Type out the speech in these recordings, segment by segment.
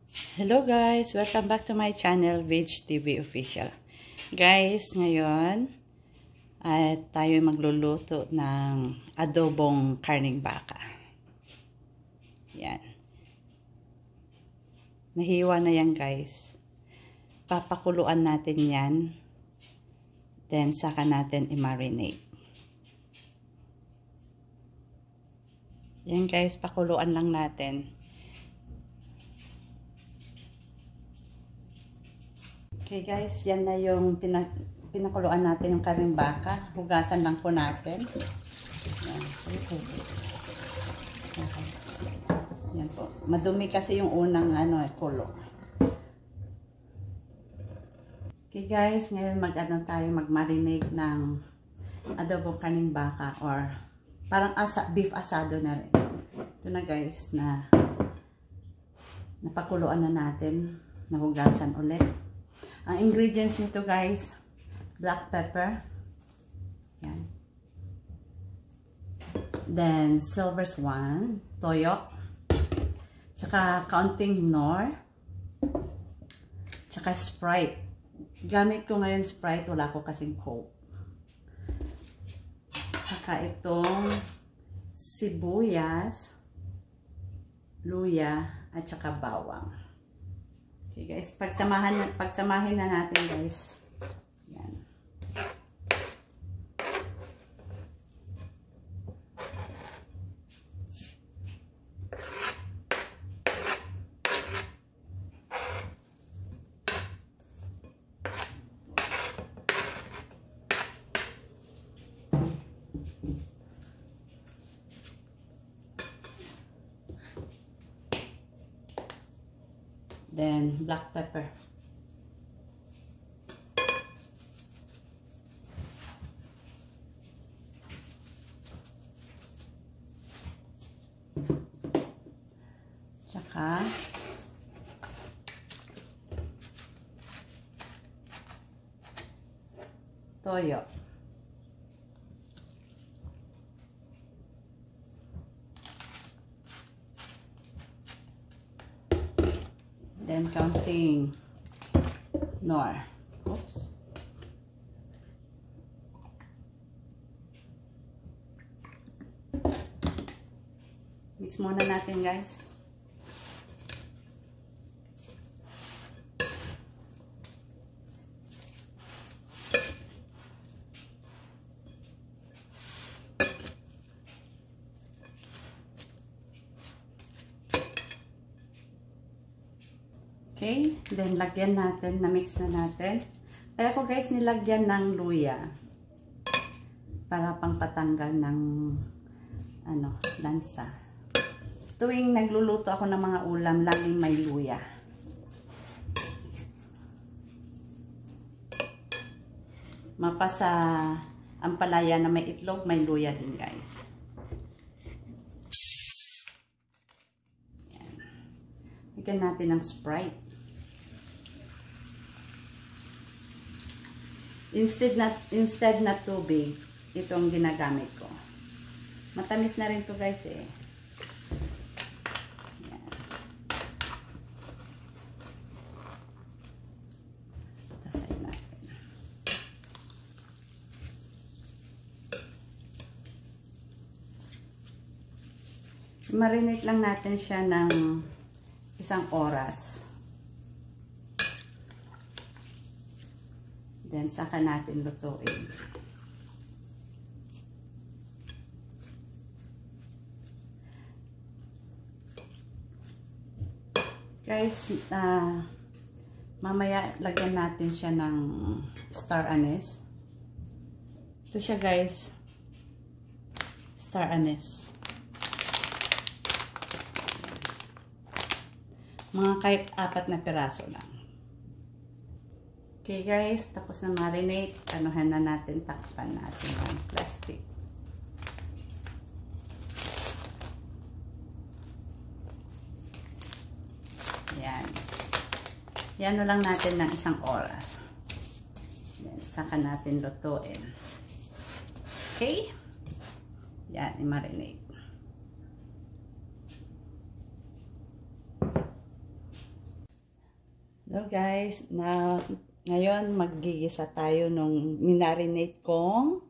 Hello guys! Welcome back to my channel, Veg TV Official. Guys, ngayon ay tayo magluluto ng adobong karning baka. Yan. Nahiwa na yan guys. Papakuluan natin yan. Then saka natin i-marinate. Yan guys, pakuluan lang natin. Okay guys, yan na yung pinakuluan natin yung karning baka. Hugasan lang po natin. Yan. Yan po. Madumi kasi yung unang kulo. Okay guys, ngayon mag-marinate ng adobong karning baka or parang beef asado na rin. Ito na guys na napakuluan na natin. Nahugasan ulit. Ang ingredients nito guys, black pepper, yan. Then silver swan, toyo, tsaka kaunting Knorr, tsaka Sprite. Gamit ko ngayon Sprite, wala ko kasing Coke. Tsaka itong sibuyas, luya, at tsaka bawang. Okay guys, pagsamahin na natin guys. Yan. Then black pepper. Tsaka toyo. Then counting Knorr. Oops. Mix muna natin guys. Okay, then lagyan natin, na-mix na natin. Kaya ko guys nilagyan ng luya para pang patanggal ng lansa. Tuwing nagluluto ako ng mga ulam, laging may luya. Mapasa ampalaya na may itlog, may luya din guys. Yan. Lagyan natin ng Sprite. Instead na tubig, ito ang ginagamit ko. Matamis na rin to guys eh. Yan. Tasay natin. Marinate lang natin siya ng 1 oras. Then, saka natin lutuin. Guys, mamaya lagyan natin siya ng star anise. Ito siya guys. Star anise. Mga kahit 4 na piraso lang. Okay guys, tapos na marinate, anuhan na natin, takpan natin ng plastic. Yan. Yan lang natin ng 1 oras. Then, saka natin lutuin. Okay? Yan, i-marinate. So guys, ngayon maggigisa tayo nung minarinate kong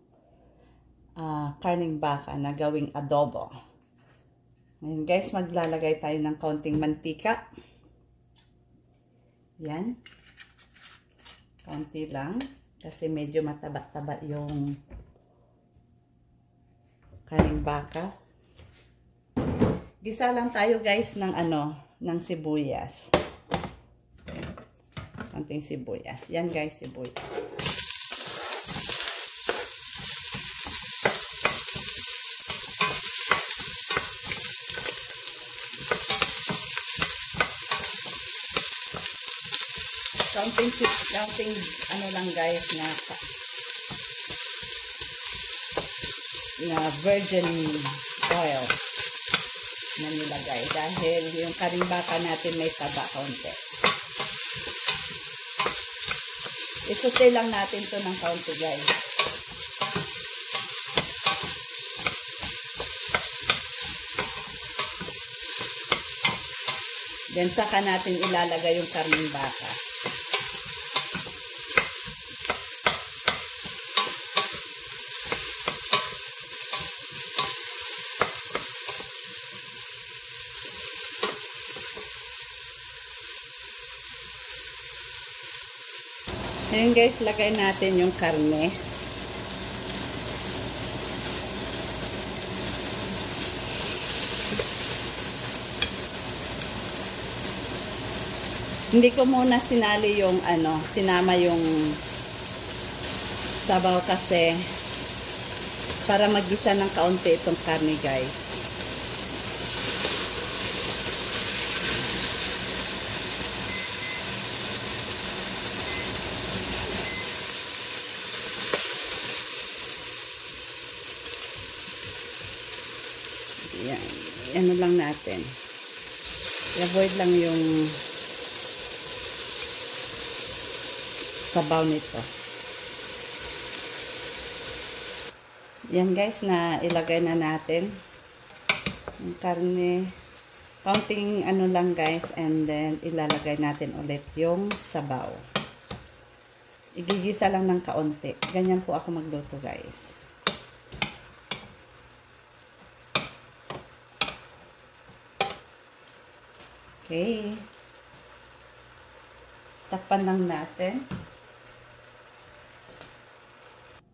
karning baka na gawing adobo. Ngayon guys, maglalagay tayo ng kaunting mantika. Yan. Kaunti lang. Kasi medyo mataba-taba yung karning baka. Gisa lang tayo guys ng ng sibuyas. Kaunting sibuyas. Yan guys, sibuyas. Kaunting lang guys na virgin oil na nilagay dahil yung karning baka natin may taba kaunti. Isute lang natin to ng kaunti guys. Then saka natin ilalagay yung karning baka. Ngayon guys, lagay natin yung karne. Hindi ko muna sinali yung sinama yung sabaw kasi para maggisa ng kaunti itong karne guys. Yan. Ano lang natin. I-avoid lang yung sabaw nito. Yan guys, na ilagay na natin yung karne. Counting lang guys, and then ilalagay natin ulit yung sabaw. Igigisa lang ng kaunti. Ganyan po ako magluto guys. Okay. Takpan lang natin.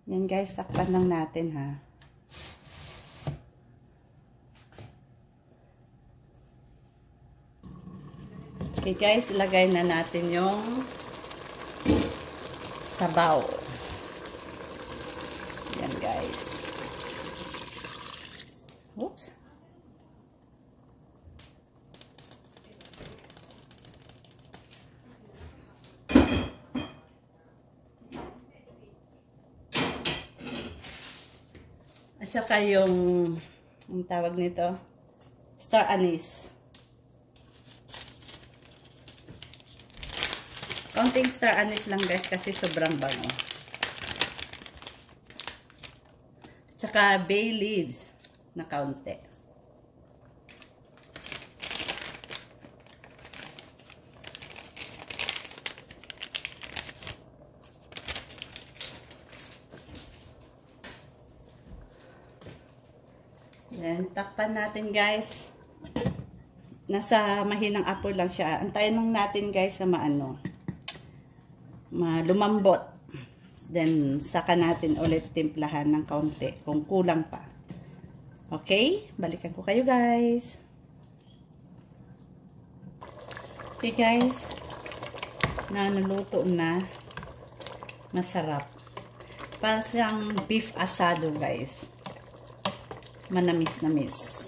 Yan guys, takpan lang natin ha. Okay guys, ilagay na natin yung sabaw. Yan guys. Oops. At saka yung tawag nito, star anise. Kaunting star anise lang guys kasi sobrang bango. At saka bay leaves na kaunti. Then, takpan natin guys. Nasa mahinang apoy lang siya. Antayin lang natin guys na lumambot. Then, saka natin ulit timplahan ng kaunti kung kulang pa. Okay? Balikan ko kayo guys. Okay guys. Naluto na. Masarap. Parang siyang beef asado guys. Manamis-namis.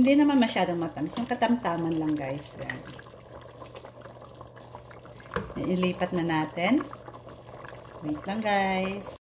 Hindi naman masyadong matamis. Yung katamtaman lang guys. Yan. Ilipat na natin. Wait lang guys.